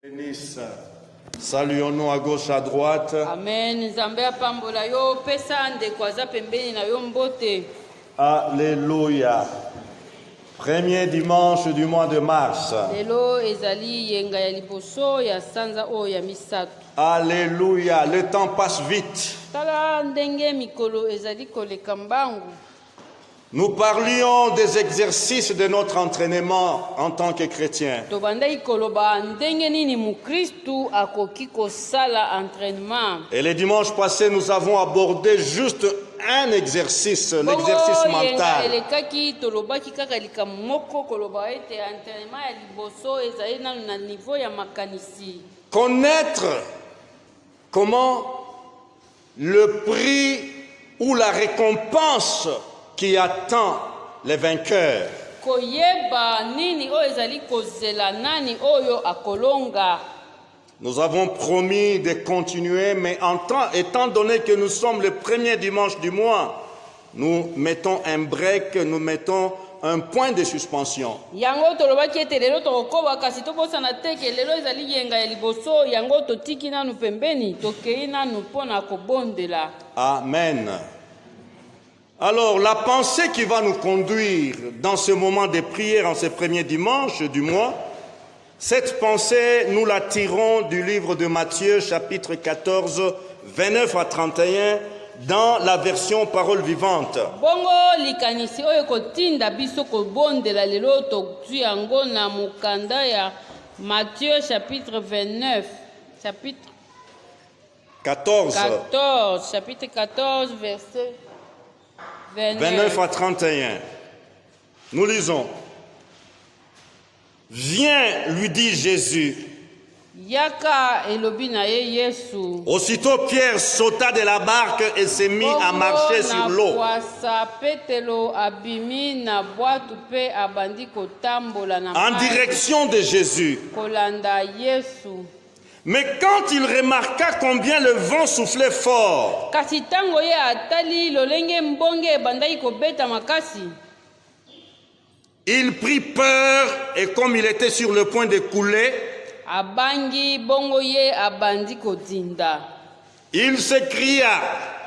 Bénisse. Saluons-nous à gauche, à droite. Amen. Nzambe apambola yo pesa ndeko aza pembeni na yo mbote. Alléluia. Premier dimanche du mois de mars. Lelo ezali yenga ya liboso ya sanza o ya misato. Alléluia. Le temps passe vite. Tala ndenge mikolo ezali koleka mbangu. Nous parlions des exercices de notre entraînement en tant que chrétien. Tobandai koloba ndenge nini mukristu akoki kosala entraînement. Et le dimanche passé, nous avons abordé juste un exercice, l'exercice mental. Elekaki tolobaki kaka likamoko koloba ete entraînement ya liboso ezali na niveau ya makanisi. Connaître comment le prix ou la récompense qui attend les vainqueurs. Koyeba nini o ezali kozela nani oyo akolonga. Nous avons promis de continuer, mais étant donné que nous sommes le premier dimanche du mois, nous mettons un break, nous mettons un point de suspension. Yango tolobaki ete lelo tokokoba kasi tobosana te ke lelo ezali yenga ya liboso yango totiki nanu pembeni tokei nanu mpona kobondela. Amen. Alors, la pensée qui va nous conduire dans ce moment de prière en ce premier dimanche du mois, cette pensée, nous la tirons du livre de Matthieu, chapitre 14, 29 à 31, dans la version Parole vivante. Bongo likanisi oyo kotinda biso kobondela lelo tozwi yango na mokanda ya Matthieu, chapitre 29, chapitre 14, chapitre 14, verset 29 à 31. Nous lisons. Viens, lui dit Jésus. Yaka elobi na ye Yesu. Aussitôt Pierre sauta de la barque et s'est mis à marcher sur l'eau. Petelo abimi na bwatu pe abandi kotambola na En direction de Jésus. kolanda Yesu. Mais quand il remarqua combien le vent soufflait fort, Kasi tango ye atali lolenge mbonge ebandaki kobeta makasi. il prit peur et comme il était sur le point de couler, Abangi bongo ye abandi kodinda. il s'écria,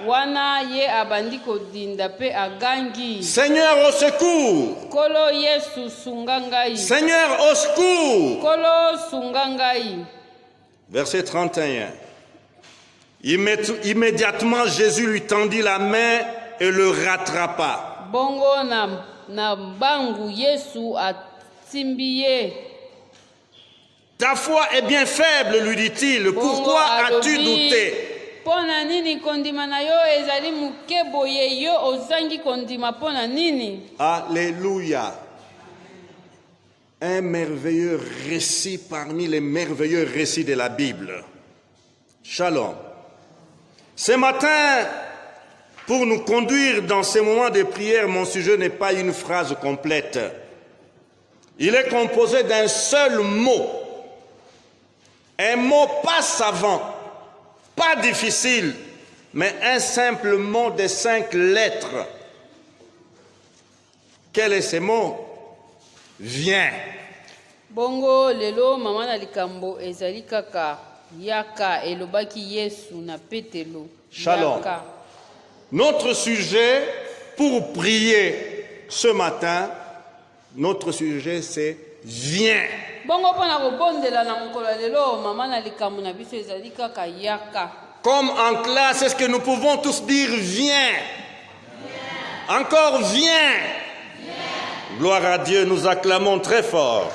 Wana ye abandi kodinda pe agangi. Seigneur, au secours! Kolo Yesu sungangai. Seigneur, au secours! Kolo sungangai. Verset 31. Immédiatement, Jésus lui tendit la main et le rattrapa. Bongo na bangu Yesu atimbiye. Ta foi est bien faible, lui dit-il. Pourquoi as-tu douté? Pona nini kondima na yo ezali muke boye yo ozangi kondima pona nini? Alléluia. Un merveilleux récit parmi les merveilleux récits de la Bible. Shalom. Ce matin, pour nous conduire dans ces moments de prière, mon sujet n'est pas une phrase complète. Il est composé d'un seul mot. Un mot pas savant, pas difficile, mais un simple mot de 5 lettres. Quel est ce mot? Viens. Bongo lelo mama na likambo ezali kaka yaka elobaki Yesu na petelo. Shalom. Yaka. Notre sujet pour prier ce matin, notre sujet c'est viens. Bongo pona kobondela na mokolo lelo mama na likambo na biso ezali kaka yaka. Comme en classe, est-ce que nous pouvons tous dire viens? Encore viens. Gloire à Dieu, nous acclamons très fort.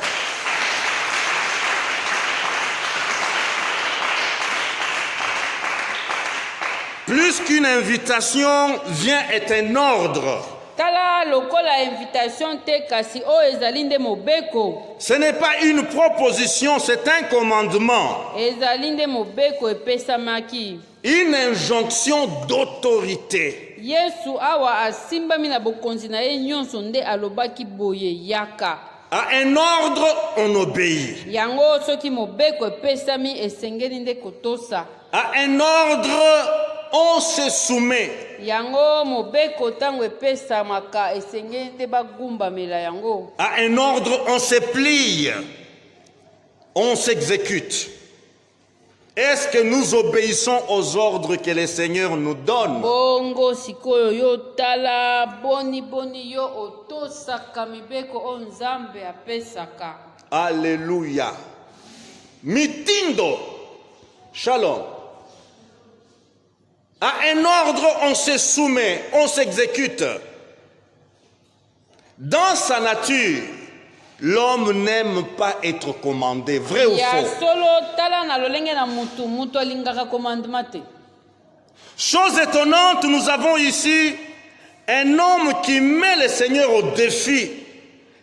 Plus qu'une invitation, viens est un ordre. Tala lokola invitation te kasi o ezali nde mobeko. Ce n'est pas une proposition, c'est un commandement. Ezali nde mobeko epesamaki. Une injonction d'autorité. Yesu awa asimbami na bokonzi na ye nyonso nde alobaki boye yaka. À un ordre, on obéit. Yango soki mobeko epesami esengeli nde kotosa. À un ordre, on se soumet. Yango mobeko tango epesamaka esengeli nde bagumbamela yango. À un ordre, on se plie. on s'exécute. Est-ce que nous obéissons aux ordres que le Seigneur nous donne? bongo sikoyo yo tala boni yo otosaka mibeko o nzambe apesaka. Alléluia. Mitindo. Shalom. À un ordre, on se soumet, on s'exécute. Dans sa nature, l'homme n'aime pas être commandé. Vrai ou ya faux? solo tala na lolenge na mutu alingaka commandement te. Chose étonnante, nous avons ici un homme qui met le Seigneur au défi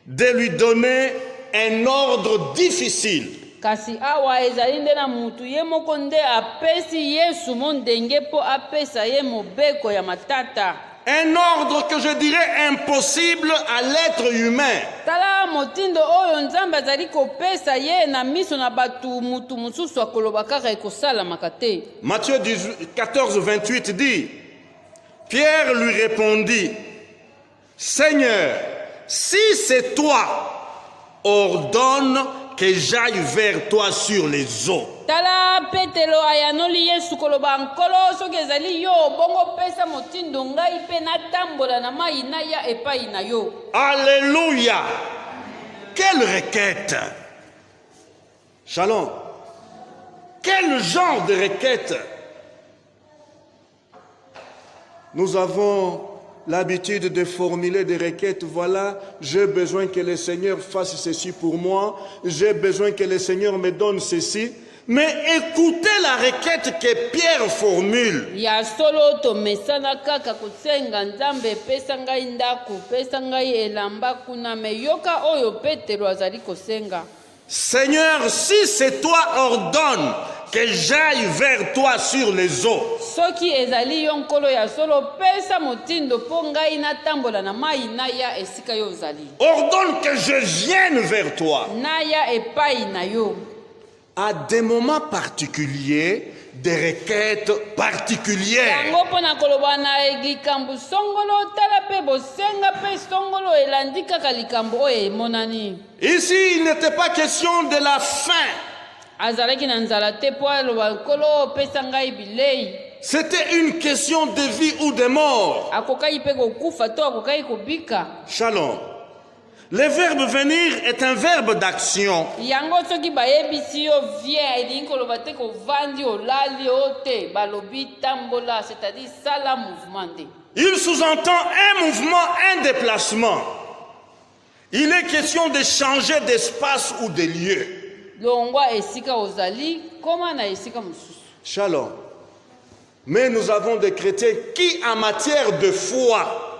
de lui donner un ordre difficile. Kasi awa ezali nde na mutu ye moko nde apesi Yesu mo ndenge mpo apesa ye mobeko ya matata. Un ordre que je dirais impossible à l'être humain. Tala motindo oyo nzambe azali kopesa ye na miso na batu mutu mususu akoloba kaka ekosalamaka te. Matthieu 14, 28 dit, Pierre lui répondit, Seigneur, si c'est toi, ordonne que j'aille vers toi sur les eaux. Tala Petelo ayanoli Yesu koloba nkolo soki ezali yo bongo pesa motindo ngai mpe natambola na mai na ya epai na yo. Alléluia! Quelle requête! Shalom! Quel genre de requête! Nous avons l'habitude de formuler des requêtes. Voilà, j'ai besoin que le Seigneur fasse ceci pour moi. J'ai besoin que le Seigneur me donne ceci. Mais écoutez la requête que Pierre formule. Ya solo to mesana kaka kusenga nzambe pesa ngai ndaku pesa ngai elamba kuna me yoka oyo Petelo azali kosenga. Seigneur, si c'est toi, ordonne que j'aille vers toi sur les eaux. Soki ezali yo nkolo ya solo pesa motindo po ngai natambola na mai na ya esika yo ozali. Ordonne que je vienne vers toi. Na ya epai na yo. À des moments particuliers, des requêtes particulières. Yango pona koloba na likambo songolo tala pe bosenga pe songolo elandi kaka likambo oyo emonani. Ici, il n'était pas question de la faim. Azalaki na nzala te po aloba nkolo pesa ngai bilei. C'était une question de vie ou de mort. Akokai pe kokufa to akokai kobika. Shalom. Le verbe venir est un verbe d'action. Yango soki bayebisi yo vient elingi koloba te kovandi olali o te balobi tambola, c'est-à-dire sala mouvement te. Il sous-entend un mouvement, un déplacement. Il est question de changer d'espace ou de lieu. Longwa esika ozali koma na esika mosusu. Shalom. Mais nous avons des chrétiens qui, en matière de foi,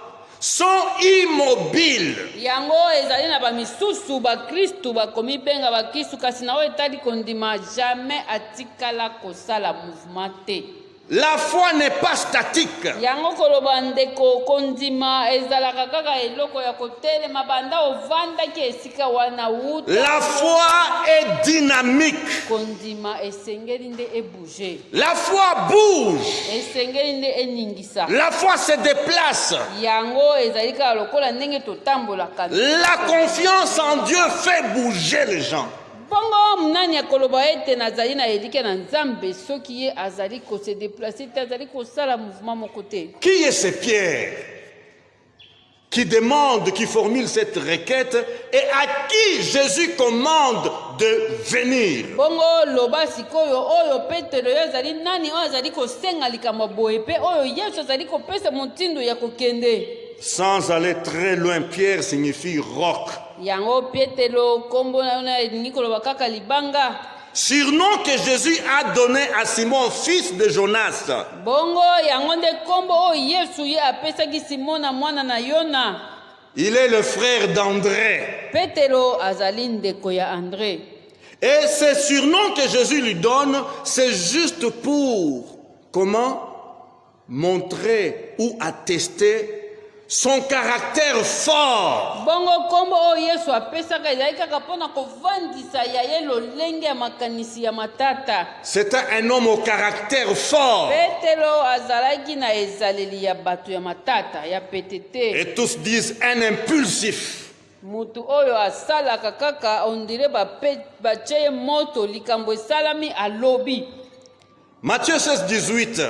sont immobiles. Yango ezali na ba misusu ba Kristu ba komi benga ba Kristu kasi na oyo etali kondima jamais atikala kosala mouvement te. La foi n'est pas statique. Yango koloba ndeko kondima ezalaka kaka eloko ya kotelema banda ovandaki esika wana wuta. La foi est dynamique. Kondima esengeli nde ebouger. La foi bouge. Esengeli nde eningisa. La foi se déplace. Yango ezali kaka lokola ndenge totambolaka. La confiance en Dieu fait bouger les gens. Bongo mnani akoloba ete nazali na elike na nzambe soki ye azali ko se déplacer te azali ko sala mouvement moko te. Qui est ce Pierre qui demande, qui formule cette requête et à qui Jésus commande de venir? Bongo loba sikoyo oyo Petelo yo azali nani oyo azali kosenga likambo boye pe oyo Yesu azali kopesa motindo ya kokende. Sans aller très loin, Pierre signifie roc. Yango Petelo kombo na elingi koloba kaka libanga. Surnom que Jésus a donné à Simon, fils de Jonas. Bongo yango nde kombo oyo Yesu ye apesaki Simona mwana na Yona. Il est le frère d'André. Petelo azali ndeko ya André. Et ce surnom que Jésus lui donne, c'est juste pour, comment? Montrer ou attester son caractère fort. Bongo kombo oyo Yesu apesaka ezali kaka mpona kovandisa ya ye lolenge ya makanisi ya matata. C'était un homme au caractère fort. Petelo azalaki na ezaleli ya bato ya matata ya petete. Et tous disent un impulsif. mutu oyo asalaka kaka ondire batie ye moto likambo esalami alobi. Matthieu 16, 18.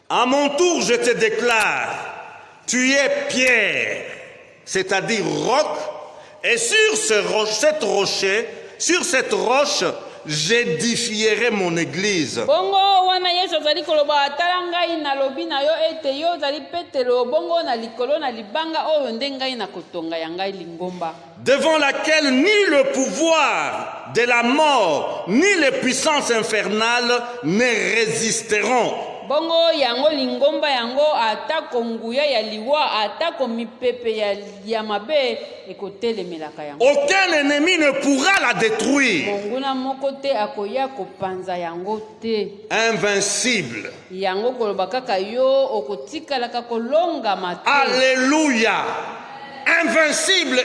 À mon tour, je te déclare, tu es Pierre, c'est-à-dire roc, et sur cette roche, j'édifierai mon église. Bongo wana Yesu azali koloba atala ngai nalobi na yo ete yo ozali Petelo bongo na likolo na libanga oyo nde ngai na kotonga ya ngai lingomba. Devant laquelle ni le pouvoir de la mort, ni les puissances infernales ne résisteront. Bongo yango lingomba yango atako nguya ya liwa atako mipepe ya mabe ekotelemelaka yango. Aucun ennemi ne pourra la détruire. Monguna moko te akoya kopanza yango te. Invincible. Yango koloba kaka yo okotikalaka kolongama te. Alléluia. Invincible.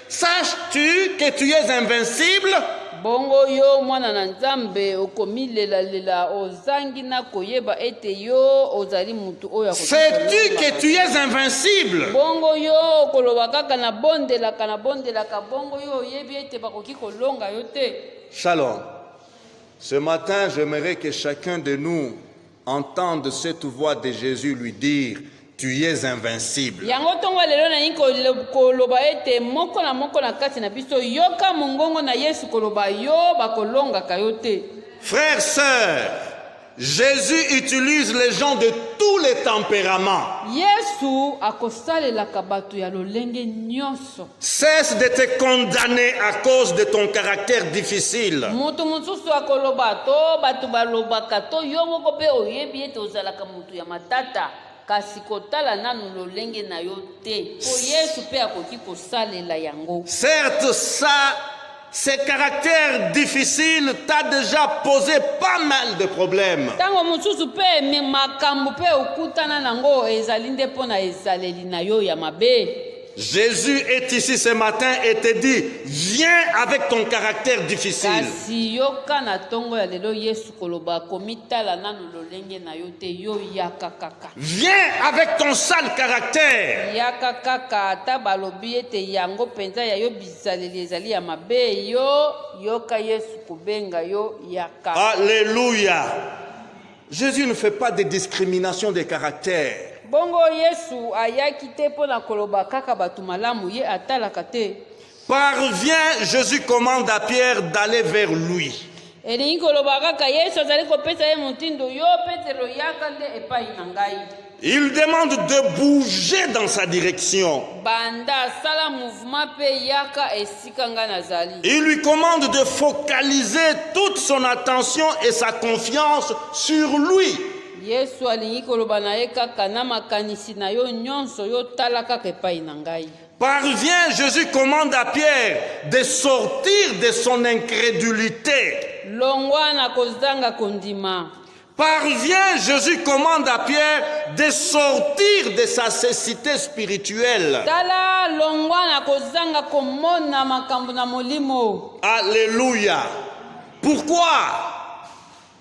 Saches-tu que tu es invincible? Bongo yo mwana na Nzambe okomilela ozangi na koyeba ete yo ozali mutu oyo sais-tu que tu es invincible? Bongo yo koloba kaka na bondelaka bongo yo oyebi ete bakoki kolonga yo te. Shalom. Ce matin, j'aimerais que chacun de nous entende cette voix de Jésus lui dire: tu es invincible. Yango tongo lelo na yiko koloba ete moko na kati na biso yoka mongongo na Yesu koloba yo bakolonga kayote. Frères, sœurs, Jésus utilise les gens de tous les tempéraments. Yesu akosalela kabatu ya lolenge nyonso. Cesse de te condamner à cause de ton caractère difficile. Mutu mususu akoloba to batu balobaka to yo moko pe oyebi ete ozalaka mutu ya matata. Kasi kotala nanu lolenge na yo te. Po Yesu pe akoki kosalela yango. Certes, ces caractères difficiles t'a déjà posé pas mal de problèmes. Tango mususu pe makambo pe okutana nango ezali nde pona ezaleli na yo ya mabe. Jésus est ici ce matin et te dit: viens avec ton caractère difficile. Kasi yoka na tongo ya lelo Yesu koloba komitala nanu lolenge na yo te yo yaka kaka. Viens avec ton sale caractère. Yaka kaka ata balobi ete yango penza ya yo bizaleli ezali ya mabe yo yoka Yesu kobenga yo yaka. Alléluia. Jésus ne fait pas de discrimination de caractère. Bongo Yesu ayaki te pona koloba kaka batu malamu ye atalaka te. Parvient, Jésus commande à Pierre d'aller vers lui. Elingi koloba kaka Yesu azali kopesa ye mutindo yo Petelo yaka nde epai na ngai. Il demande de bouger dans sa direction. Banda sala mouvement pe yaka esika nga nazali. Il lui commande de focaliser toute son attention et sa confiance sur lui. Yesu alingi koloba na ye kaka na makanisi na yo nyonso yo tala kaka epai na ngai. Parvient, Jésus commande à Pierre de sortir de son incrédulité. Longwa na kozanga kondima. Parvient, Jésus commande à Pierre de sortir de sa cécité spirituelle. Tala longwa na kozanga komona makambo na molimo. Alléluia. Pourquoi?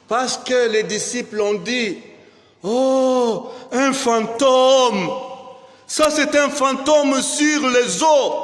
Parce que les disciples ont dit: oh, un fantôme. Ça, c'est un fantôme sur les eaux.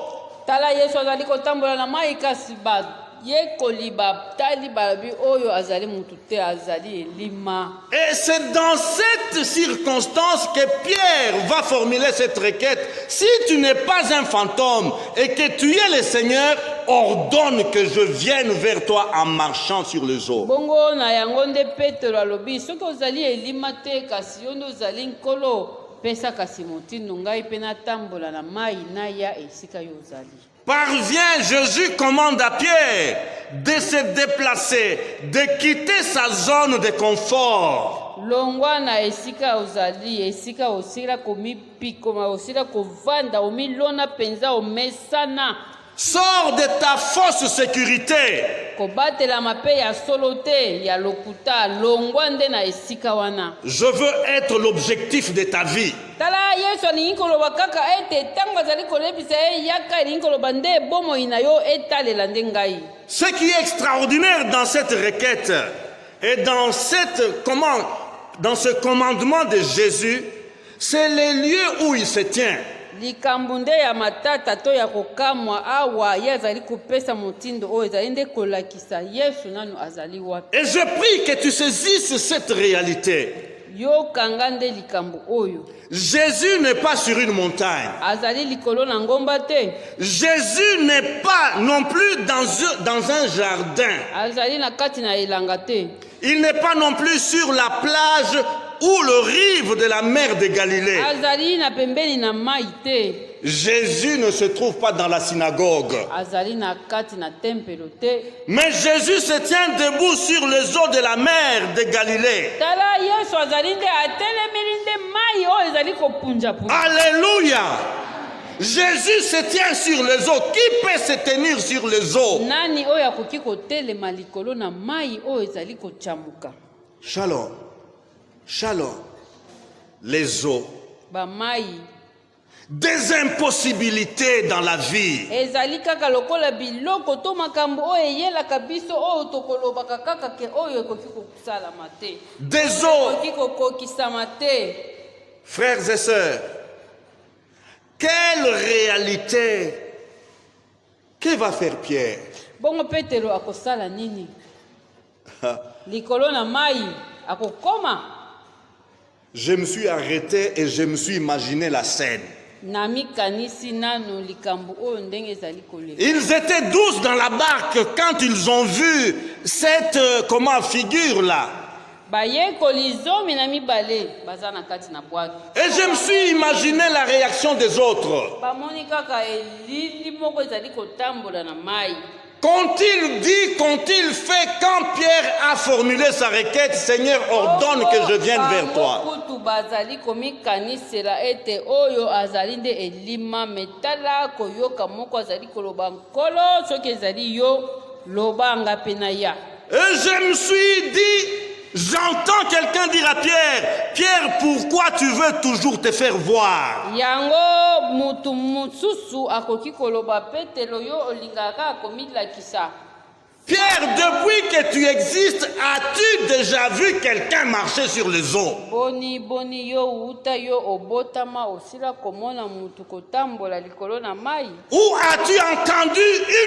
Tala Yesu azali kotambola na mai kasi ba ye koliba tali babi oyo azali mutu te azali elima. Et c'est dans cette circonstance que Pierre va formuler cette requête: si tu n'es pas un fantôme et que tu es le Seigneur, ordonne que je vienne vers toi en marchant sur les eaux. Bongo na yango nde Petelo alobi soki ozali elima te kasi yo nde ozali nkolo pesa kasi motindo ngai pe natambola na mai na ya esika yo ozali. Parvient, Jésus commande à Pierre de se déplacer, de quitter sa zone de confort. Longwa na esika ozali esika osila komipikoma osila kovanda omilona penza omesana. Sors de ta fausse sécurité. Kobatela mape ya solote ya lokuta longwa nde na esika wana. Je veux être l'objectif de ta vie. Tala Yesu alingi koloba kaka ete tango azali kolebisa ye yaka alingi koloba nde bomoi na yo etalela nde ngai. Ce qui est extraordinaire dans cette requête et dans ce commandement de Jésus, c'est les lieux où il se tient. likambo nde ya matata to ya kokamwa awa ye azali kopesa motindo oyo ezali nde kolakisa yesu nanu azali wapi. Et je prie que tu saisisses cette réalité. yokanga nde likambo oyo. Jésus n'est pas sur une montagne. azali likolo na ngomba te. Jésus n'est pas non plus dans un jardin. azali na kati na elanga te. Il n'est pas non plus sur la plage ou le rive de la mer de Galilée. azali na pembeni na mai te. Jésus ne se trouve pas dans la synagogue. azali na kati na tempelo te. Mais Jésus se tient debout sur les eaux de la mer de Galilée. tala yesu azali nde atelemeli nde mai oyo ezali kopunjapunja. Alléluia. Jésus se tient sur les eaux. Qui peut se tenir sur les eaux? nani oyo akoki kotelema likolo na mai oyo ezali kochamuka. Shalom. Shalom. Les eaux. bamai Des impossibilités dans la vie. ezali kaka lokola biloko to makambo oyo eyelaka biso oyo tokolobaka kaka ke oyo ekoki kosalama te. Des eaux. ekoki kokokisama te. Frères et sœurs, quelle réalité? Que va faire Pierre? bongo petelo akosala nini likolo na mai akokoma. Je me suis arrêté et je me suis imaginé la scène. namikanisi nano likambo oyo ndenge ezali kolela. Ils étaient 12 dans la barque quand ils ont vu cette figure là. bayekoli 12 baza na kati na bwato. Et je me suis imaginé la réaction des autres. bamoni kaka elili moko ezali kotambola na mai. Qu'ont-ils dit, qu'ont-ils fait quand Pierre a formulé sa requête? Seigneur, ordonne que je vienne vers toi. kutu bazali komikanisela ete oyo azali nde elima metala koyoka moko azali koloba nkolo soki ezali yo lobanga pe na ya. Et je me suis dit, j'entends quelqu'un dire à Pierre, Pierre, pourquoi tu veux toujours te faire voir? yango mutu mosusu akoki koloba petelo yo olingaka akomilakisa. Pierre, depuis que tu existes, as-tu déjà vu quelqu'un marcher sur les eaux? boni yo uta yo obotama osila komona mutu kotambola likolo na mai. Ou as-tu entendu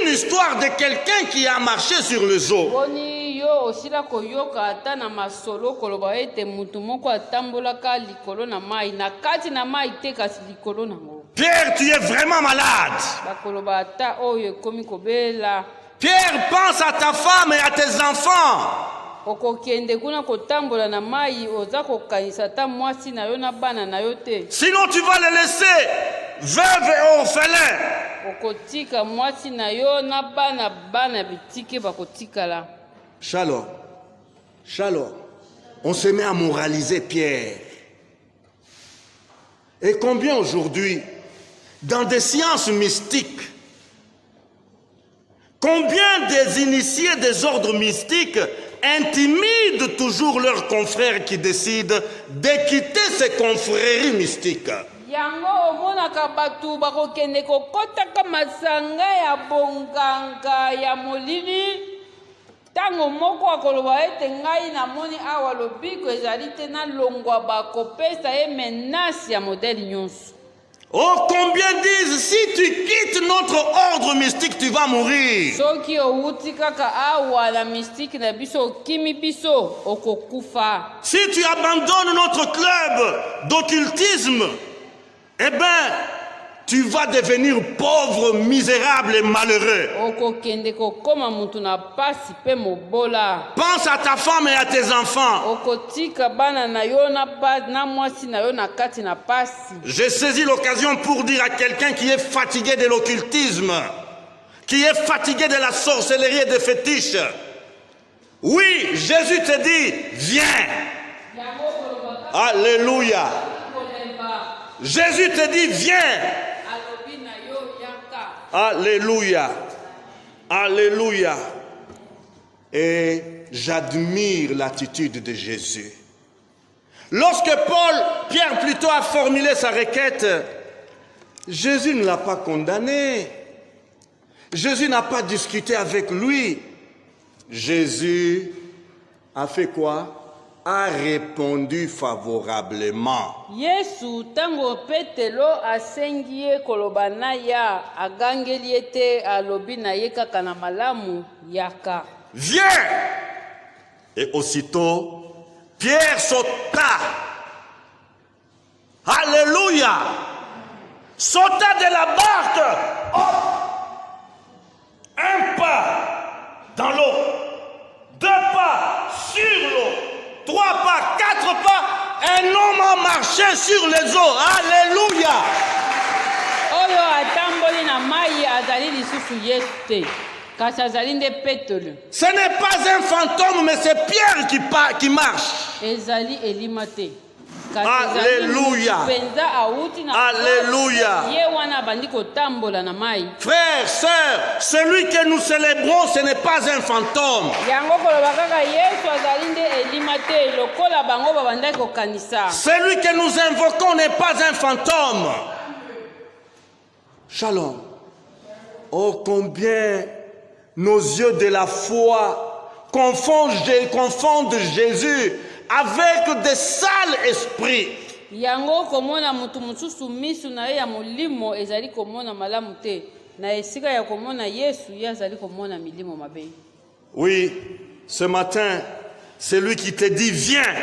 une histoire de quelqu'un qui a marché sur les eaux? boni yo osila koyoka ata na masolo koloba ete mutu moko atambolaka likolo na mai na kati na mai te kasi likolo nango. Pierre, tu es vraiment malade. bakoloba ata oyo ekomi kobela. Pierre, pense à ta femme et à tes enfants. okokende kuna kotambola na mai oza kokanisa ata mwasi na yo na bana na yo te. Sinon tu vas les laisser veuves et orphelins. okotika mwasi na yo na bana bitike bakotikala. Shalom. Shalom. On se met à moraliser Pierre. Et combien aujourd'hui, dans des sciences mystiques, combien des initiés des ordres mystiques intimident toujours leurs confrères qui décident de quitter ces confréries mystiques. yango omonaka bato bakokende kokotaka masanga ya bonganga ya molili ntango moko akoloba ete ngai namoni awa lobiko ezali te nalongwa bakopesa ye menasi ya modele nyonso. Oh, combien disent, si tu quittes notre ordre mystique, tu vas mourir. soki outi kaka awa na mystike na biso okimi biso okokufa. Si tu abandonnes notre club d'occultisme, eh bien, tu vas devenir pauvre, misérable et malheureux. okokende kokoma mutu na pasi pe mobola. Pense à ta femme et à tes enfants. okotika bana na yo na mwasi na yo na kati na pasi. J'ai saisi l'occasion pour dire à quelqu'un qui est fatigué de l'occultisme, qui est fatigué de la sorcellerie et des fétiches. Oui, Jésus te dit, viens. Alléluia. Jésus te dit, viens. Alléluia. Alléluia. Et j'admire l'attitude de Jésus. Lorsque Pierre plutôt a formulé sa requête, Jésus ne l'a pas condamné. Jésus n'a pas discuté avec lui. Jésus a fait quoi? a répondu favorablement. Yesu tango Petelo asengi ye koloba na ya agangeli ye te alobi na ye kaka na malamu yaka. Viens! Et aussitôt, Pierre sauta. Alléluia! Sauta de la barque. Hop! Un pas dans l'eau. 2 pas sur l'eau. 3 pas, 4 pas. Un homme a marché sur les eaux. Alléluia! Oyo atamboli na mai azali lisusu Yesu te. Kasi azali nde Petelo. Ce n'est pas un fantôme, mais c'est Pierre qui marche. Ezali elima te. Alléluia. Alléluia. Frères, sœurs, celui que nous célébrons, ce n'est pas un fantôme. Celui que nous invoquons n'est pas un fantôme. Shalom. Oh, combien nos yeux de la foi confondent Jésus avec des sales esprits. Yango komona mutu mususu misu na ya molimo ezali komona malamu te na esika ya komona Yesu yazali komona milimo mabe. Oui, ce matin, celui qui te dit viens,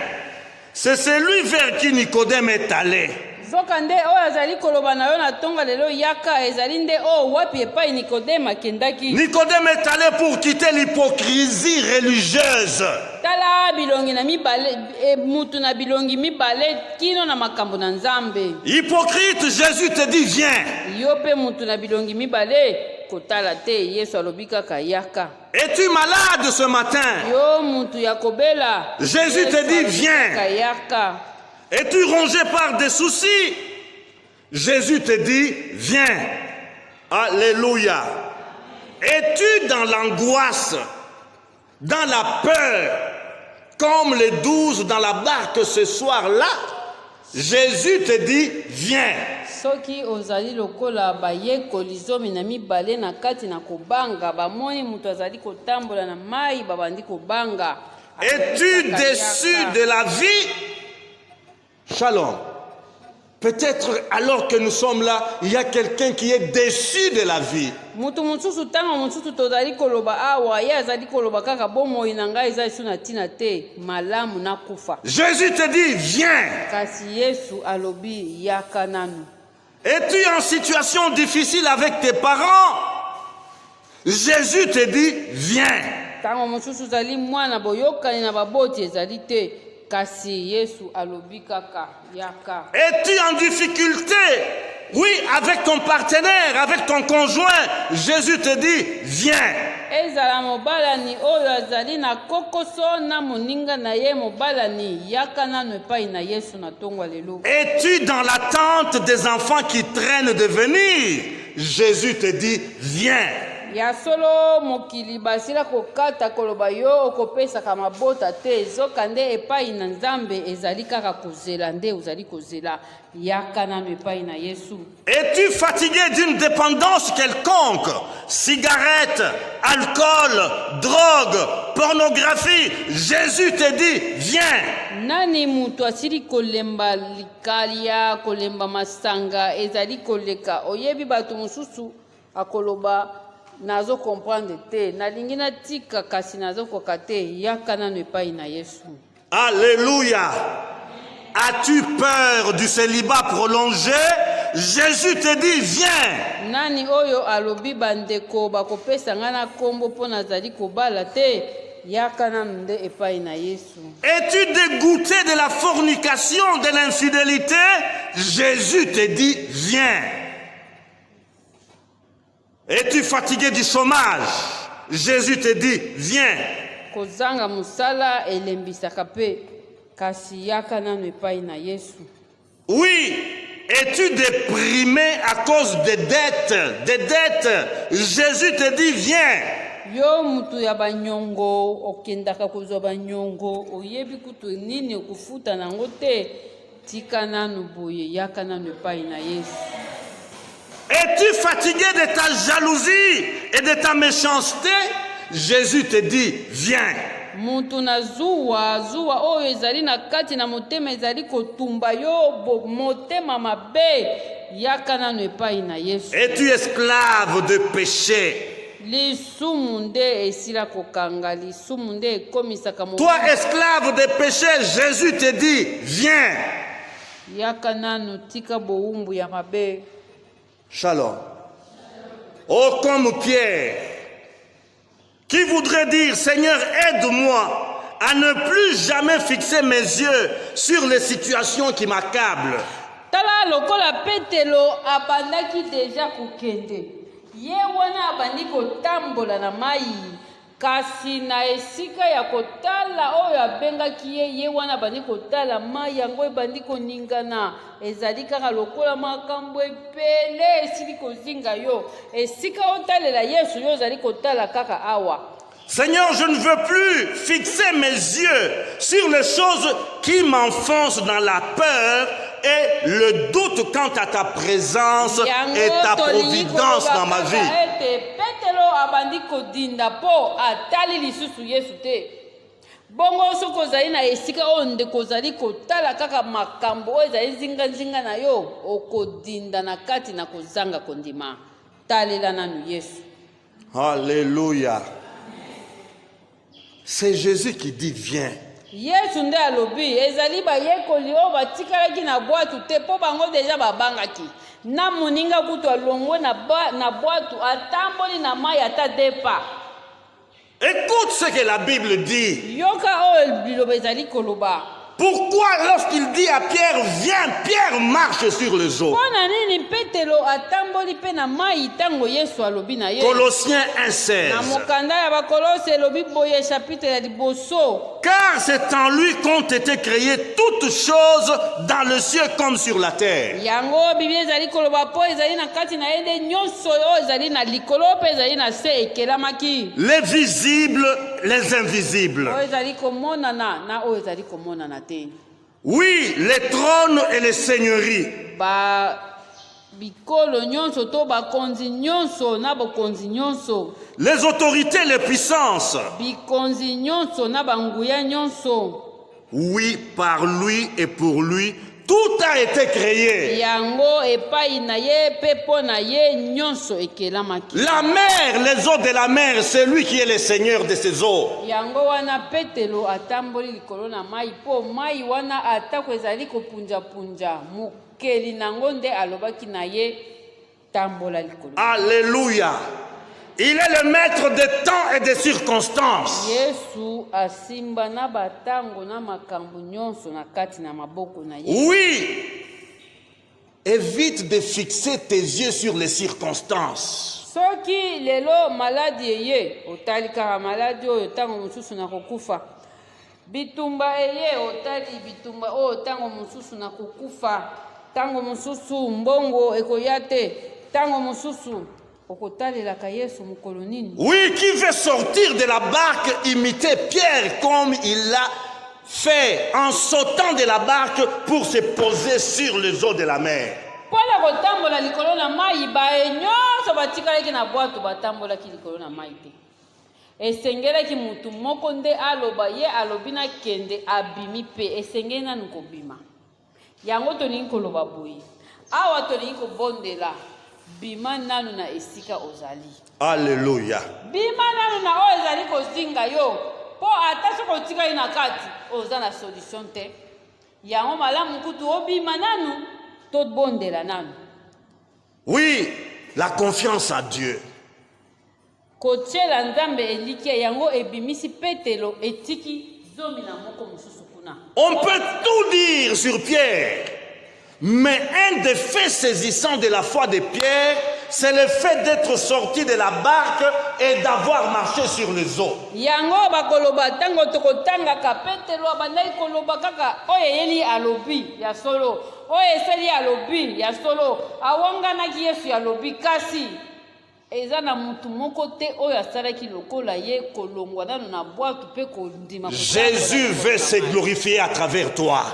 c'est celui vers qui Nicodème est allé. Zokande o azali koloba na yo na tonga lelo yaka ezali nde o wapi epai Nicodème akendaki. Nicodème est allé pour quitter l'hypocrisie religieuse. Tala bilongi na mibale mutu na bilongi mibale kino na makambo na Nzambe. Hypocrite, Jésus te dit viens. Yo pe mutu na bilongi mibale kotala te Yesu alobi kaka yaka. Es-tu malade ce matin? Yo mutu ya kobela. Jésus te dit viens. Yaka. Es-tu rongé par des soucis? Jésus te dit, viens. Alléluia. Es-tu dans l'angoisse, dans la peur, comme les 12 dans la barque ce soir-là? Jésus te dit, viens. Soki ozali lokola baye kolizomi na mibale na kati na kobanga bamoni mutu azali kotambola na mai babandi kobanga. Es-tu déçu de la vie? Shalom. Peut-être alors que nous sommes là, il y a quelqu'un qui est déçu de la vie. Jésus te dit, viens. Es-tu en situation difficile avec tes parents? Jésus te dit, viens. Es-tu en difficulté? Oui, avec ton partenaire, avec ton conjoint. Jésus te dit, viens. Es-tu dans l'attente des enfants qui traînent de venir? Jésus te dit, viens. Ya solo mokili basila kokata koloba yo okopesa kama bota te zokande epai na Nzambe ezali kaka kozela nde uzali kozela yaka na epai na Yesu. Es-tu fatigué d'une dépendance quelconque? Cigarette, alcool, drogue, pornographie. Jésus te dit, viens. Nani mutu asili kolemba likalia kolemba masanga ezali koleka oyebi batu mususu akoloba nazo comprendre te nalingi na tika kasi nazo koka te yaka nanu epai na Yesu. Alléluia. As-tu peur du célibat prolongé? Jésus te dit, viens. Nani oyo alobi bandeko bakopesa ngana kombo po nazali kobala te yaka nanu nde epai na Yesu. Es-tu dégoûté de la fornication, de l'infidélité? Jésus te dit, viens. Es-tu fatigué du chômage? Jésus te dit, viens. Kozanga musala elembisaka pe kasi yaka nanu epai na Yesu. Oui, es-tu déprimé à cause des dettes? Jésus te dit, viens. Yo mutu ya banyongo okendaka kozwa banyongo oyebi kutu nini okufuta nango te tika nanu boye yaka nanu epai na Yesu. Es-tu fatigué de ta jalousie et de ta méchanceté? Jésus te dit, viens. mutu na zuwa oyo ezali na kati na motema ezali kotumba yo motema mabe yaka nanu epai na Yesu. Es-tu esclave de péché? Lisumu nde esila kokanga, lisumu nde ekomisaka mo. Toi, esclave de péché, Jésus te dit, viens. Yaka nanu tika boumbu ya mabe. Shalom. Oh, comme Pierre, qui voudrait dire, Seigneur, aide-moi à ne plus jamais fixer mes yeux sur les situations qui m'accablent. Tala lokola Petelo abandaki deja kokende. Ye wana abandi kotambola na mai. Kasi na esika ya kotala oyo abengaki ye wana abandi kotala mai yango ebandi koningana. Ezali kaka lokola makambo epele esili kozinga yo. Esika otalela Yesu yo ezali kotala kaka awa. Seigneur, je ne veux plus fixer mes yeux sur les choses qui m'enfoncent dans la peur et le doute quant à ta présence et ta providence dans ma vie. Petelo abandi kodinda po atali lisusu Yesu te. Bongo soko zali na esika onde kozali kotala kaka makambo oyo ezali nzinga na yo okodinda na kati na kozanga kondima. Talela nanu Yesu. Alléluia. C'est Jésus qui dit viens. Yesu nde alobi ezali bayekoli oyo batikalaki na bwatu te po bango deja babangaki. Na moninga kutu alongo na bwatu atamboli na mai ata depa. Écoute ce que la Bible dit. Yoka oyo biloba ezali koloba. Pourquoi lorsqu'il dit à Pierre, viens, Pierre marche sur les eaux? Colossiens 1,16. Car c'est en lui qu'ont été créées toutes choses dans le ciel comme sur la terre. Les visibles, les invisibles. Oui, les trônes et les seigneuries. Les autorités, les puissances. Oui, par lui et pour lui, tout a été créé. La mer, les eaux de la mer, c'est lui qui est le Seigneur de ces eaux. Alléluia. Il est le maître des temps et des circonstances. Oui. Évite de fixer tes yeux sur les circonstances. Oui, qui veut sortir de la barque, imiter Pierre comme il l'a fait en sautant de la barque pour se poser sur les eaux de la mer. Esengelaki mutu moko nde aloba ye alobina kende abimi pe esengeli nanu kobima yango tolingi koloba boye awa tolingi kobondela bima nanu na esika ozali. Alléluia. Bima nanu na oyo ezali kozinga yo po ata soki otikali na kati oza na solution te yango malamu kutu obima nanu tobondela nanu. Oui, la confiance à Dieu. On peut tout dire sur Pierre, mais un des faits saisissants de la foi de Pierre, c'est le fait d'être sorti de la barque et d'avoir marché sur les eaux. Jésus veut se glorifier à travers toi.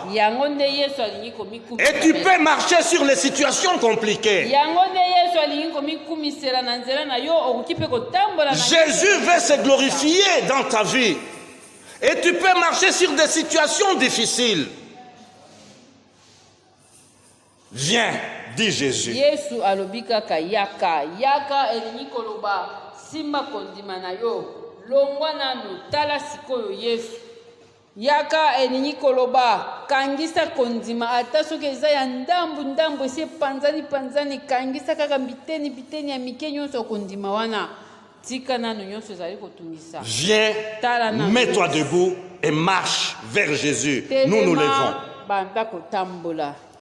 Et tu peux marcher sur les situations compliquées. Jésus veut se glorifier dans ta vie. Et tu peux marcher sur des situations difficiles. Viens, dit Jésus. Yesu alobi kaka yaka elingi koloba simba kondima na yo longwa nanu tala sikoyo Yesu. Yaka elingi koloba kangisa kondima ata soki eza ya ndambu esi panzani kangisa kaka biteni ya mike nyonso kondima wana tika nanu nyonso ezali kotungisa. Viens, mets-toi debout et marche vers Jésus. Nous nous levons. Banda kotambola.